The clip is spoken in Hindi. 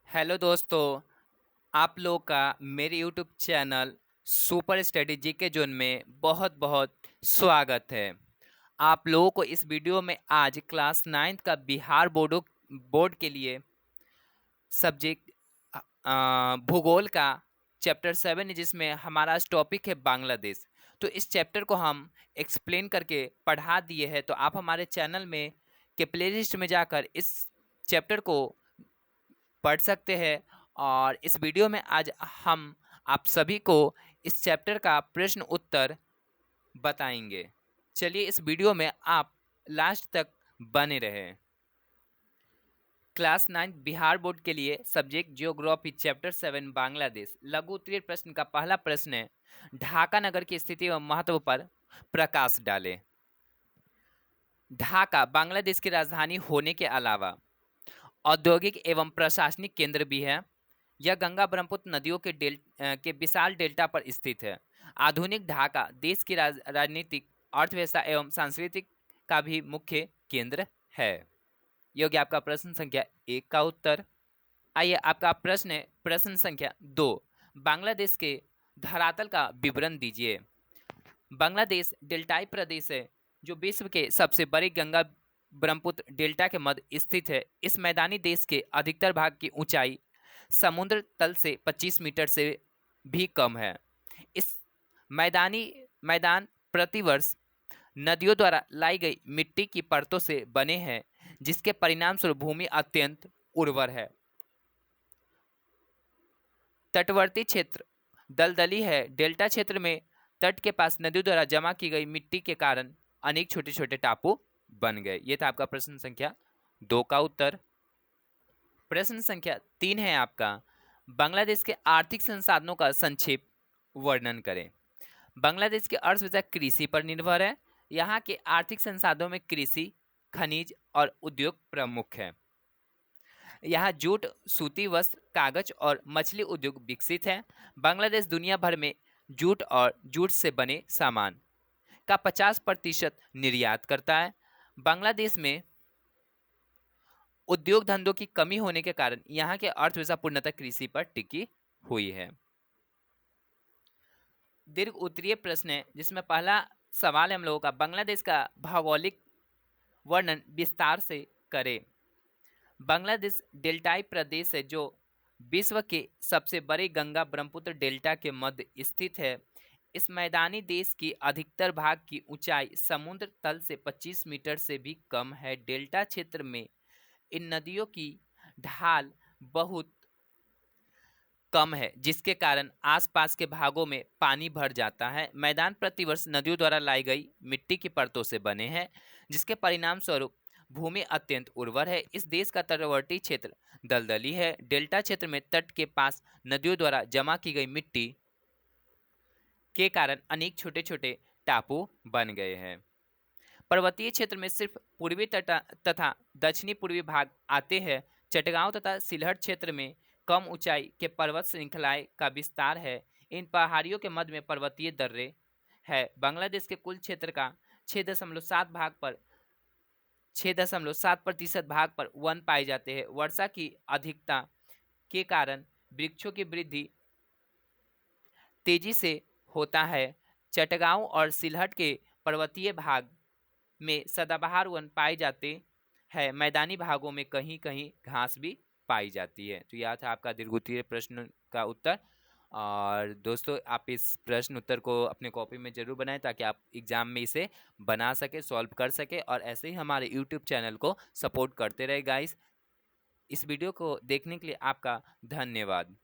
हेलो दोस्तों, आप लोग का मेरे YouTube channel super study GK zone में बहुत बहुत स्वागत है। आप लोगों को इस वीडियो में आज क्लास 9th का बिहार बोर्ड के लिए सब्जेक्ट भूगोल का चैप्टर 7 है, जिसमें हमारा टॉपिक है बांग्लादेश। तो इस चैप्टर को हम एक्सप्लेन करके पढ़ा दिए हैं, तो आप हमारे चैनल में के प्लेलिस्ट में जाकर इस चैप्टर को पढ़ सकते हैं। और इस वीडियो में आज हम आप सभी को इस चैप्टर का प्रश्न उत्तर बताएंगे। चलिए इस वीडियो में आप लास्ट तक बने रहें। क्लास 9 बिहार बोर्ड के लिए सब्जेक्ट जियोग्राफी चैप्टर 7 बांग्लादेश लघु उत्तरीय प्रश्न का पहला प्रश्न है, ढाका नगर की स्थिति एवं महत्व पर प्रकाश डालें। ढाका बांग्लादेश की राजधानी होने के अलावा औद्योगिक एवं प्रशासनिक केंद्र भी है। यह गंगा ब्रह्मपुत्र नदियों के विशाल डेल्टा पर स्थित है। आधुनिक ढाका देश की राजनीतिक, अर्थव्यवस्था एवं सांस्कृतिक का भी मुख्य केंद्र है। योग्य आपका प्रश्न संख्या 1 का उत्तर। आइए आपका प्रश्न है प्रश्न संख्या 2, बांग्लादेश के धरातल का विवरण दीजिए। बांग्लादेश डेल्टाई प्रदेश है जो विश्व के सबसे बड़े गंगा ब्रह्मपुत्र डेल्टा के मध्य स्थित है। इस मैदानी देश के अधिकतर भाग की ऊंचाई समुद्र तल से 25 मीटर से भी कम है। इस मैदान प्रतिवर्ष नदियों द्वारा लाई गई मिट्टी की परतों से बने हैं, जिसके परिणाम स्वरूप भूमि अत्यंत उर्वर है। तटवर्ती क्षेत्र दलदली है। डेल्टा क्षेत्र में तट के पास नदियों द्वारा जमा की गई मिट्टी के कारण अनेक छोटे छोटे टापू बन गए। यह था आपका प्रश्न संख्या 2 का उत्तर। प्रश्न संख्या 3 है आपका, बांग्लादेश के आर्थिक संसाधनों का संक्षेप वर्णन करें। बांग्लादेश की अर्थव्यवस्था कृषि पर निर्भर है। यहाँ के आर्थिक संसाधनों में कृषि, खनिज और उद्योग प्रमुख है। यहाँ जूट, सूती वस्त्र, कागज और मछली उद्योग विकसित है। बांग्लादेश दुनिया भर में जूट और जूट से बने सामान का 50% निर्यात करता है। बांग्लादेश में उद्योग धंधों की कमी होने के कारण यहाँ की अर्थव्यवस्था पूर्णतः कृषि पर टिकी हुई है। दीर्घ उत्तरीय प्रश्न है, जिसमें पहला सवाल है हम लोगों का, बांग्लादेश का भौगोलिक वर्णन विस्तार से करें। बांग्लादेश डेल्टाई प्रदेश है जो विश्व के सबसे बड़े गंगा ब्रह्मपुत्र डेल्टा के मध्य स्थित है। इस मैदानी देश की अधिकतर भाग की ऊंचाई समुद्र तल से 25 मीटर से भी कम है। डेल्टा क्षेत्र में इन नदियों की ढाल बहुत कम है, जिसके कारण आसपास के भागों में पानी भर जाता है। मैदान प्रतिवर्ष नदियों द्वारा लाई गई मिट्टी की परतों से बने हैं, जिसके परिणाम स्वरूप भूमि अत्यंत उर्वर है। इस देश का तटवर्ती क्षेत्र दलदली है। डेल्टा क्षेत्र में तट के पास नदियों द्वारा जमा की गई मिट्टी के कारण अनेक छोटे छोटे टापू बन गए हैं। पर्वतीय क्षेत्र में सिर्फ पूर्वी तथा दक्षिणी पूर्वी भाग आते हैं। चटगांव तथा सिलहट क्षेत्र में कम ऊंचाई के पर्वत श्रृंखलाएं का विस्तार है। इन पहाड़ियों के मध्य में पर्वतीय दर्रे है। बांग्लादेश के कुल क्षेत्र का 6.7% भाग पर वन पाए जाते हैं। वर्षा की अधिकता के कारण वृक्षों की वृद्धि तेजी से होता है। चटगांव और सिलहट के पर्वतीय भाग में सदाबहार वन पाए जाते हैं। मैदानी भागों में कहीं कहीं घास भी पाई जाती है। तो यह था आपका दीर्घ उत्तरीय प्रश्न का उत्तर। और दोस्तों, आप इस प्रश्न उत्तर को अपने कॉपी में जरूर बनाएं, ताकि आप एग्जाम में इसे बना सके, सॉल्व कर सके, और ऐसे ही हमारे यूट्यूब चैनल को सपोर्ट करते रहे गाइस। इस वीडियो को देखने के लिए आपका धन्यवाद।